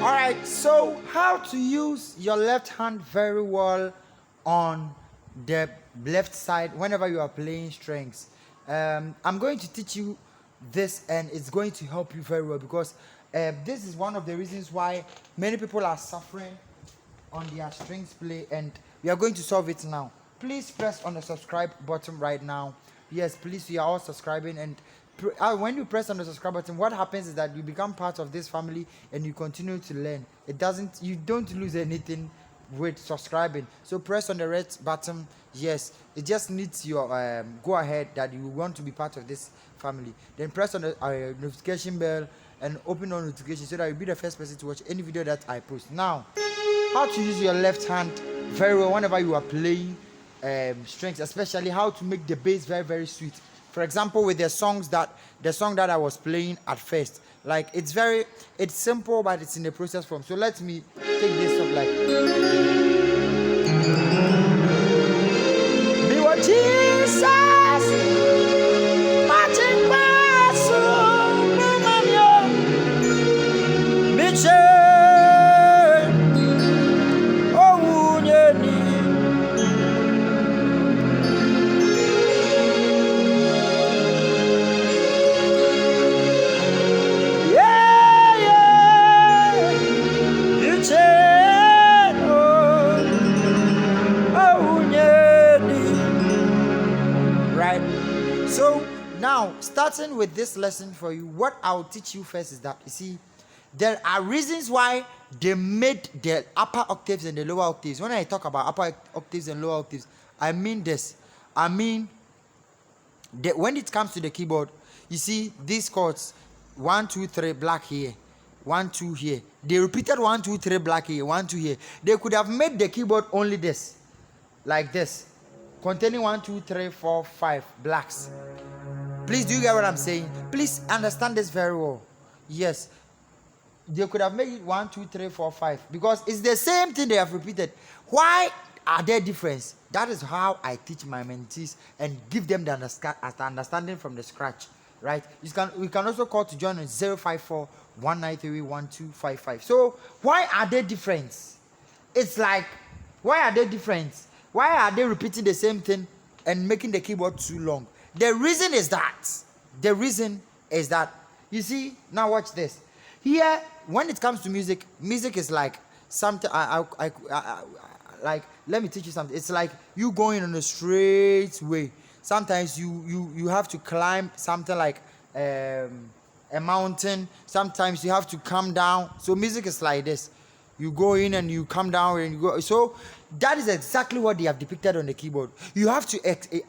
Alright, so how to use your left hand very well on the left side whenever you are playing strings. I'm going to teach you this, and it's going to help you very well because this is one of the reasons why many people are suffering on their strings play, and we are going to solve it now. Please press on the subscribe button right now. Yes, please, you are all subscribing, and when you press on the subscribe button, what happens is that you become part of this family and you continue to learn. You don't lose anything with subscribing. So press on the red button. Yes, it just needs your go ahead that you want to be part of this family. Then press on the notification bell and open on notifications so that you'll be the first person to watch any video that I post. Now, how to use your left hand very well whenever you are playing strings, especially how to make the bass very, very sweet. For example, with the song that I was playing at first, like it's simple, but it's in the process form. So let me take this up like be what Jesus Martin Basso Mitchell. So now, starting with this lesson for you, what I'll teach you first is that, you see, there are reasons why they made the upper octaves and the lower octaves. When I talk about upper octaves and lower octaves, I mean this. I mean, when it comes to the keyboard, you see these chords, 1, 2, 3, black here, 1, 2 here. They repeated 1, 2, 3, black here, 1, 2 here. They could have made the keyboard only this, like this, containing 1, 2, 3, 4, 5 blacks. Please, do you get what I'm saying? Please understand this very well. Yes, they could have made it 1, 2, 3, 4, 5 because it's the same thing they have repeated. Why are there difference? That is how I teach my mentees and give them the understanding from the scratch, right? We can also call to join on 054 193 1255. So why are they different? It's like, why are they different? Why are they repeating the same thing and making the keyboard too long? The reason is that, you see, now watch this. Here, when it comes to music is like something, like, let me teach you something. It's like you going on a straight way. Sometimes you have to climb something like a mountain. Sometimes you have to come down. So music is like this. You go in and you come down and you go. So that is exactly what they have depicted on the keyboard. You have to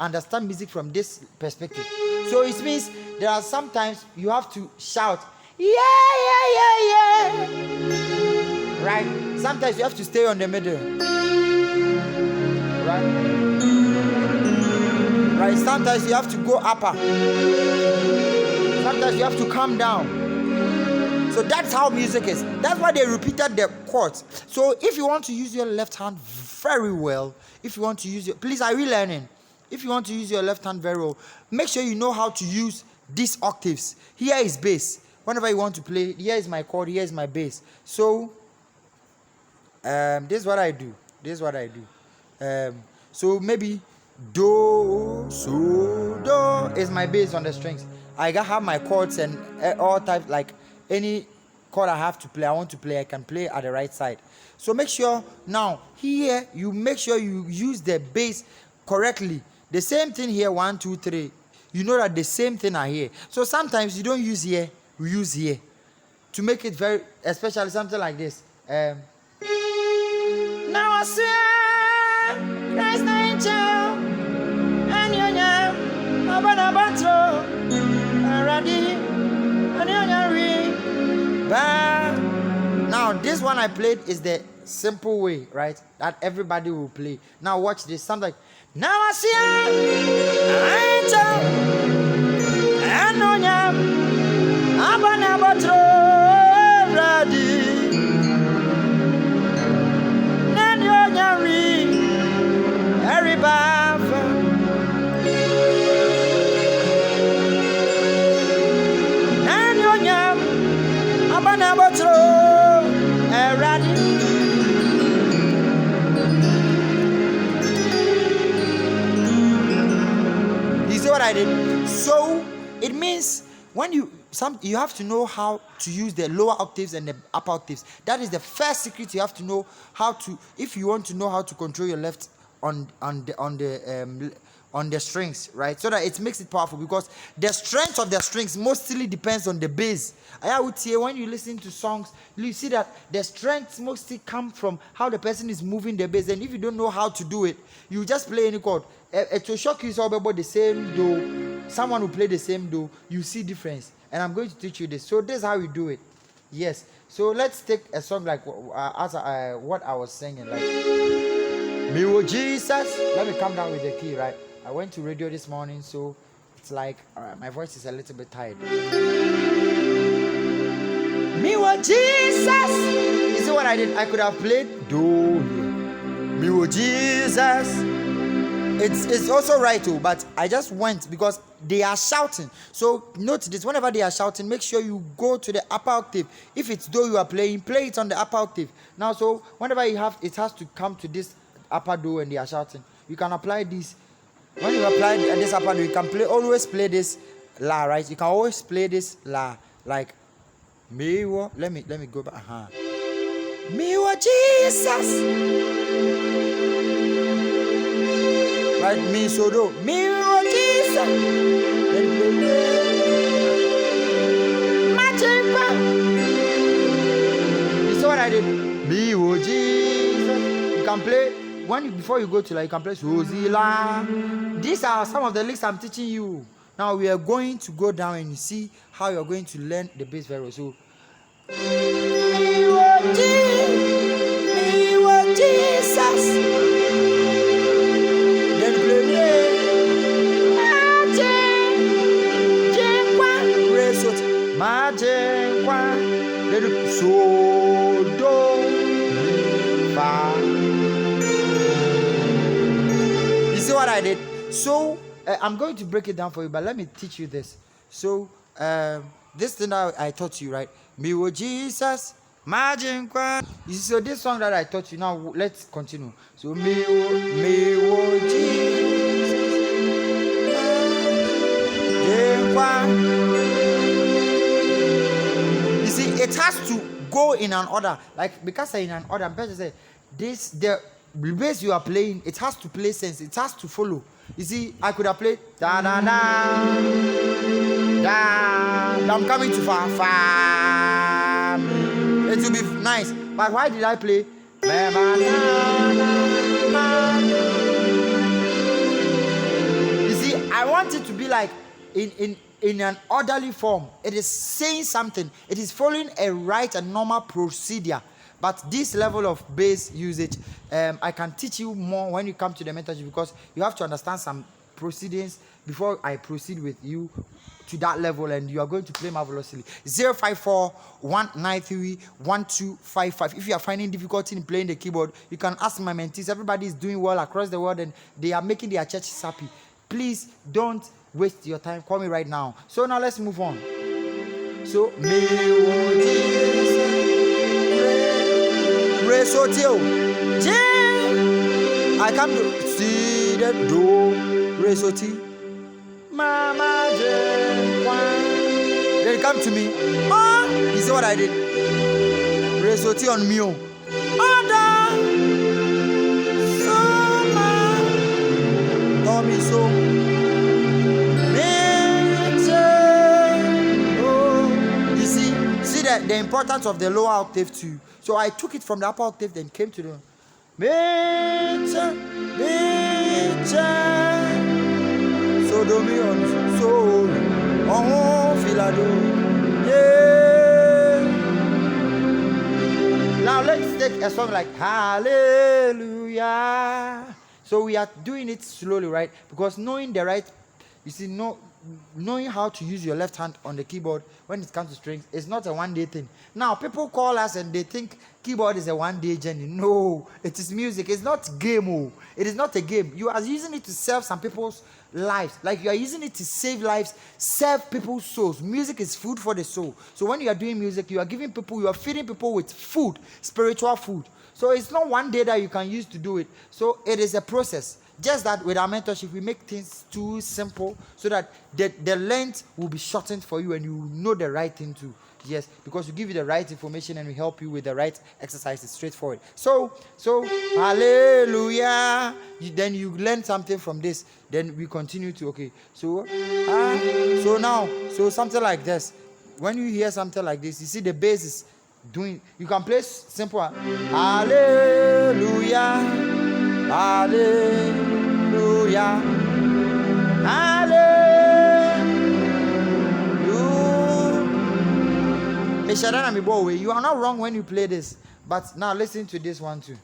understand music from this perspective. So it means there are sometimes you have to shout, yeah, yeah, yeah, yeah. Right? Sometimes you have to stay on the middle. Right? Sometimes you have to go upper. Sometimes you have to come down. So that's how music is. That's why they repeated the chords. So if you want to use your left hand very well, please, are we learning? If you want to use your left hand very well, make sure you know how to use these octaves. Here is bass. Whenever you want to play, here is my chord, here is my bass. So this is what I do. So maybe do, so, do is my bass on the strings. I have my chords and all types, like any chord I want to play, I can play at the right side. So make sure now here you make sure you use the bass correctly. The same thing here, 1, 2, 3. You know that the same thing are here. So sometimes you don't use here, we use here to make it very, especially something like this. Now I see Christ angel and you know I played is the simple way, right? That everybody will play. Now watch this. Sound like now I see what I did. So it means when you have to know how to use the lower octaves and the upper octaves. That is the first secret. You have to know how to, if you want to know how to control your left on the strings, right? So that it makes it powerful, because the strength of the strings mostly depends on the bass. I would say when you listen to songs, you see that the strengths mostly come from how the person is moving the bass. And if you don't know how to do it, you just play any chord. It will shock you. So about the same do, someone will play the same do, you see difference. And I'm going to teach you this. So this is how we do it. Yes. So let's take a song like what I was singing, like Me Oh Jesus. Let me come down with the key, right? I went to radio this morning, so it's like my voice is a little bit tired. Me Oh Jesus. You see what I did? I could have played do. Me Oh Jesus. It's also right too, but I just went because they are shouting. So note this: whenever they are shouting, make sure you go to the upper octave. If it's do you are playing, play it on the upper octave. Now, so whenever you have, it has to come to this upper do and they are shouting. You can apply this. When you apply this upper do, you can always play this la, right? You can always play this la, like me. Let me go back. Me oh Jesus. Right, me so do. Me oh Jesus. You see what I did? Me oh Jesus. You can play before you go to you can play Suzila. These are some of the licks I'm teaching you. Now we are going to go down and see how you're going to learn the bass very well. So me oh Jesus. You see what I did? So I'm going to break it down for you, but let me teach you this. So this thing that I taught you, right? Me oh Jesus, you see, so this song that I taught you, now let's continue. So me oh Jesus, you see, it has to go in an order. Like, because in an order, I'm better to say the bass you are playing, it has to play sense. It has to follow. You see, I could have played da da da da. I'm coming too far. It will be nice. But why did I play? You see, I want it to be like in an orderly form. It is saying something. It is following a right and normal procedure. But this level of bass usage, I can teach you more when you come to the mentorship, because you have to understand some proceedings before I proceed with you to that level, and you are going to play marvelously. 054-193-1255. If you are finding difficulty in playing the keyboard, you can ask my mentees. Everybody is doing well across the world, and they are making their churches happy. Please don't waste your time. Call me right now. So now let's move on. So I come to see the do re so ti mama then come to me. You see what I did? Re so ti on me. So you see that the importance of the lower octave too. So I took it from the upper octave, then came to the so do me on so filado. Yeah. Now let take a song like Hallelujah. So we are doing it slowly, right? Because knowing the right, you see, knowing how to use your left hand on the keyboard when it comes to strings is not a one-day thing. Now, people call us and they think keyboard is a one-day journey. No, it is music. It's not game. Oh. It is not a game. You are using it to serve some people's lives. Like you are using it to save lives, serve people's souls. Music is food for the soul. So when you are doing music, you are giving people, you are feeding people with food, spiritual food. So it's not one day that you can use to do it. So it is a process. Just that with our mentorship, we make things too simple so that the length will be shortened for you and you know the right thing to. Yes, because we give you the right information and we help you with the right exercises, straightforward. So hallelujah. Then you learn something from this. Then we continue to, okay. So now, something like this. When you hear something like this, you see the bass is doing, you can play simple. Hallelujah. Hallelujah. Hallelujah. You are not wrong when you play this. But now listen to this one too.